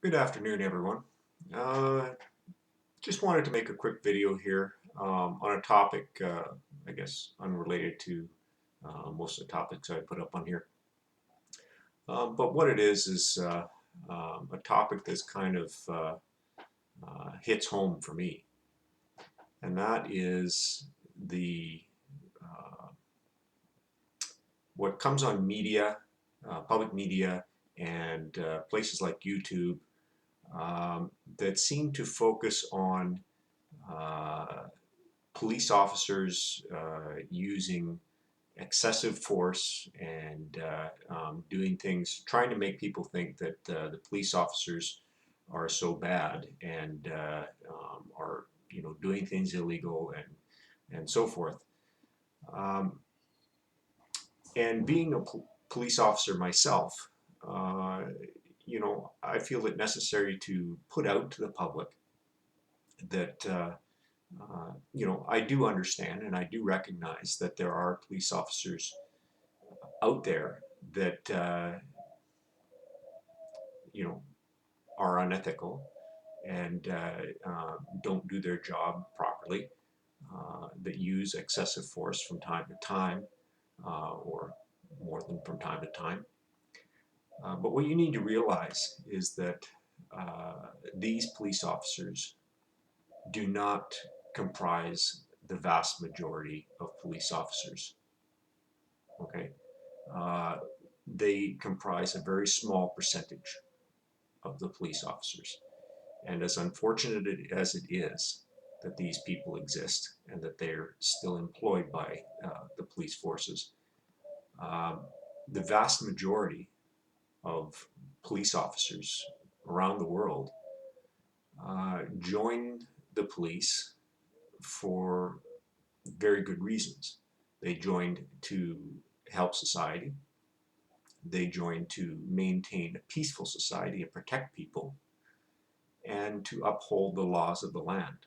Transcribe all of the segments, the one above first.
Good afternoon, everyone. Uh, just wanted to make a quick video here on a topic, I guess, unrelated to most of the topics I put up on here. But what it is a topic that's kind of hits home for me, and that is the uh, what comes on media, public media, and places like YouTube that seem to focus on uh, police officers using excessive force and doing things, trying to make people think that the police officers are so bad and are doing things illegal and so forth. Um, and being a police officer myself, uh, I feel it necessary to put out to the public that I do understand and I do recognize that there are police officers out there that you know are unethical and don't do their job properly, that use excessive force from time to time, or more than from time to time. But what you need to realize is that these police officers do not comprise the vast majority of police officers. Okay, uh, they comprise a very small percentage of the police officers. And as unfortunate as it is that these people exist and that they're still employed by the police forces, um, the vast majority of police officers around the world join the police for very good reasons. They joined to help society. They joined to maintain a peaceful society and protect people and to uphold the laws of the land.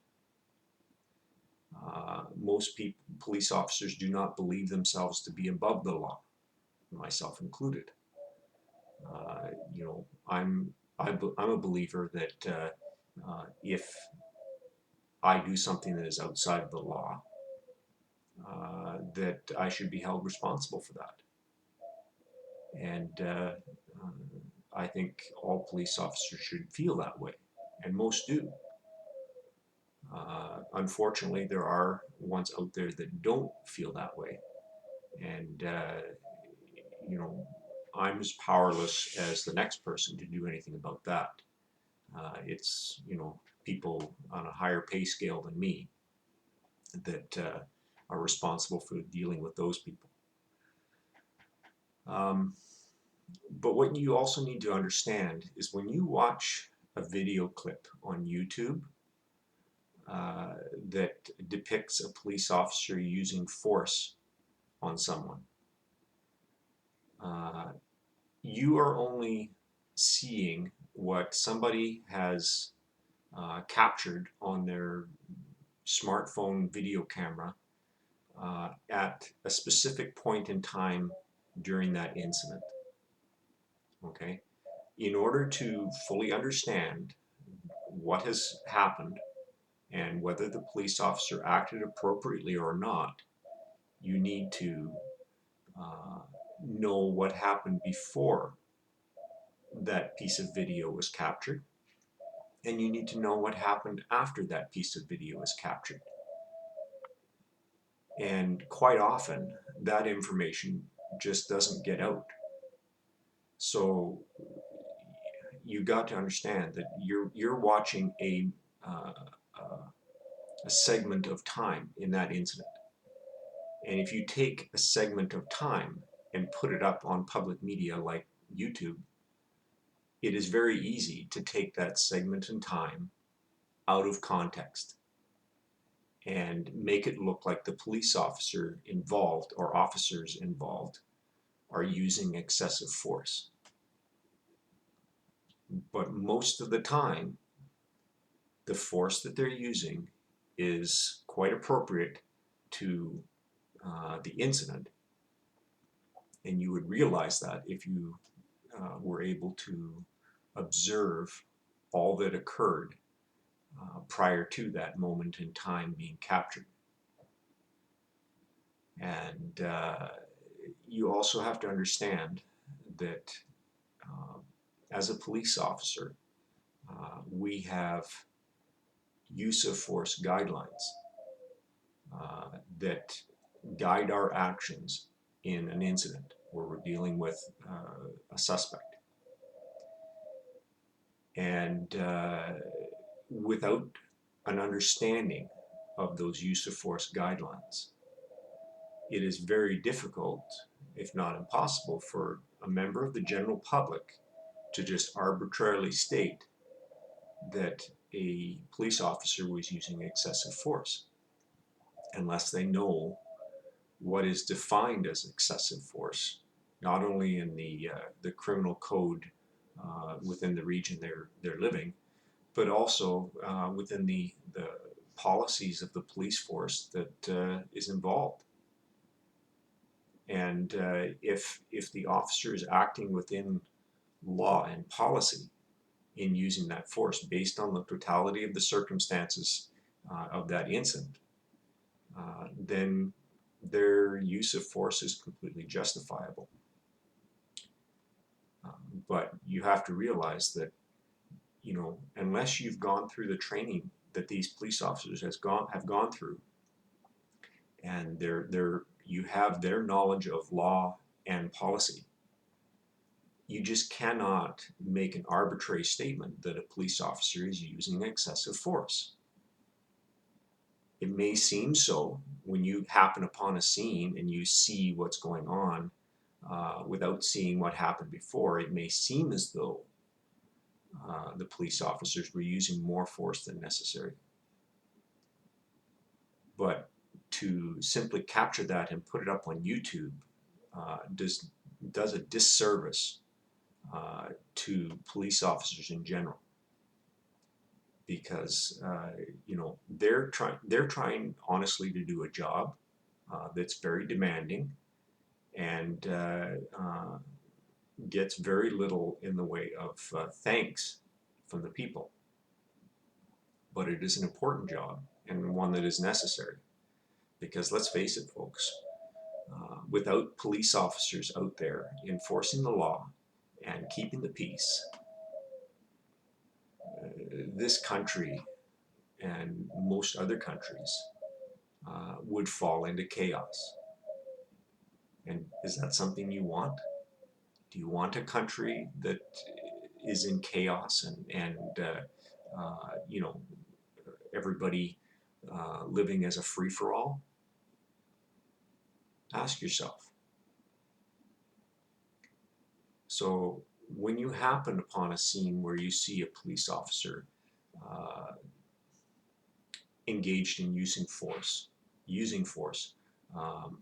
Most police officers do not believe themselves to be above the law, myself included. Uh, you know, I'm a believer that if I do something that is outside of the law, that I should be held responsible for that. And I think all police officers should feel that way, and most do. Unfortunately, there are ones out there that don't feel that way, and you know, I'm as powerless as the next person to do anything about that. It's people on a higher pay scale than me that are responsible for dealing with those people. Um, but what you also need to understand is when you watch a video clip on YouTube uh, that depicts a police officer using force on someone, uh, you are only seeing what somebody has captured on their smartphone video camera at a specific point in time during that incident. Okay? In order to fully understand what has happened and whether the police officer acted appropriately or not, you need to uh, know what happened before that piece of video was captured, and you need to know what happened after that piece of video was captured. And quite often, that information just doesn't get out. So you got to understand that you're watching uh, a segment of time in that incident. And if you take a segment of time and put it up on public media like YouTube, it is very easy to take that segment in time out of context and make it look like the police officer involved or officers involved are using excessive force. But most of the time, the force that they're using is quite appropriate to the incident, and you would realize that if you were able to observe all that occurred prior to that moment in time being captured. And you also have to understand that as a police officer, we have use of force guidelines that guide our actions in an incident where we're dealing with a suspect. And without an understanding of those use of force guidelines, it is very difficult, if not impossible, for a member of the general public to just arbitrarily state that a police officer was using excessive force, unless they know what is defined as excessive force, not only in the criminal code within the region they're living, but also within the policies of the police force that is involved. And if the officer is acting within law and policy in using that force based on the totality of the circumstances of that incident, then their use of force is completely justifiable. But you have to realize that, you know, unless you've gone through the training that these police officers have gone through, and you have their knowledge of law and policy, you just cannot make an arbitrary statement that a police officer is using excessive force. It may seem so when you happen upon a scene and you see what's going on without seeing what happened before. It may seem as though the police officers were using more force than necessary. But to simply capture that and put it up on YouTube does a disservice to police officers in general, because you know, they're trying honestly to do a job that's very demanding and gets very little in the way of thanks from the people. But it is an important job and one that is necessary, because let's face it, folks, without police officers out there enforcing the law and keeping the peace, this country and most other countries would fall into chaos. And is that something you want? Do you want a country that is in chaos and you know, everybody living as a free-for-all? Ask yourself. So when you happen upon a scene where you see a police officer engaged in using force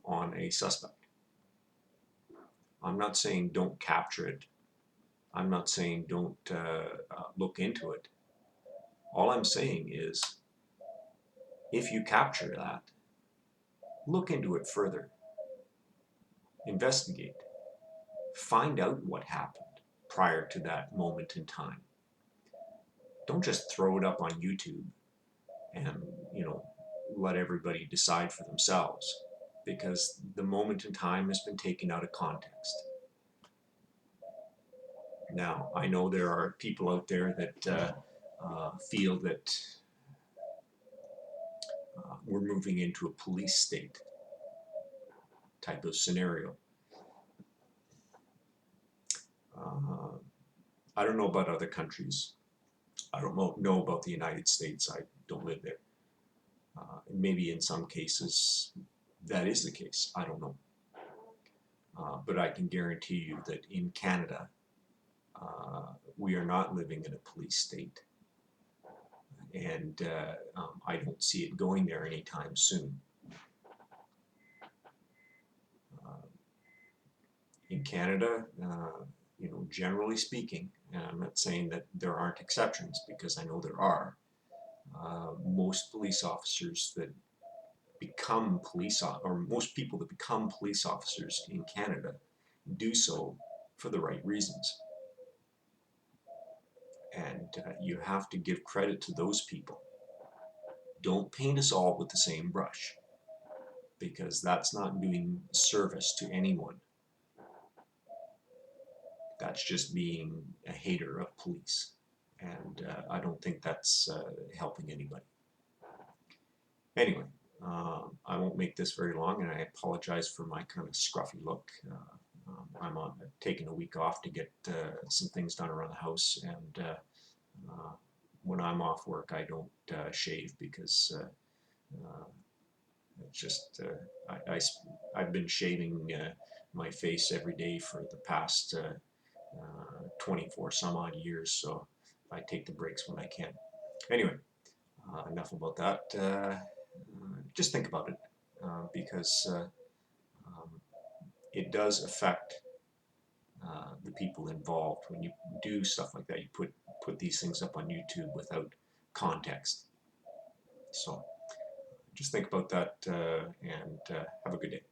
on a suspect, I'm not saying don't capture it. I'm not saying don't look into it. All I'm saying is, if you capture that, look into it further. Investigate. Find out what happened prior to that moment in time. Don't just throw it up on YouTube and, you know, let everybody decide for themselves, because the moment in time has been taken out of context. Now, I know there are people out there that feel that we're moving into a police state type of scenario. I don't know about other countries. I don't know about the United States. I don't live there. Maybe in some cases that is the case. I don't know. But I can guarantee you that in Canada, we are not living in a police state. And I don't see it going there anytime soon. In Canada, you know, generally speaking, and I'm not saying that there aren't exceptions, because I know there are, most police officers that become or most people that become police officers in Canada do so for the right reasons. And you have to give credit to those people. Don't paint us all with the same brush, because that's not doing service to anyone. That's just being a hater of police. And I don't think that's helping anybody. Anyway, I won't make this very long, and I apologize for my kind of scruffy look. I'm taking a week off to get some things done around the house, and when I'm off work, I don't shave because it's just I've been shaving my face every day for the past 24 some odd years, so I take the breaks when I can. Anyway, enough about that. Just think about it, because it does affect the people involved when you do stuff like that. You put these things up on YouTube without context. So just think about that, and have a good day.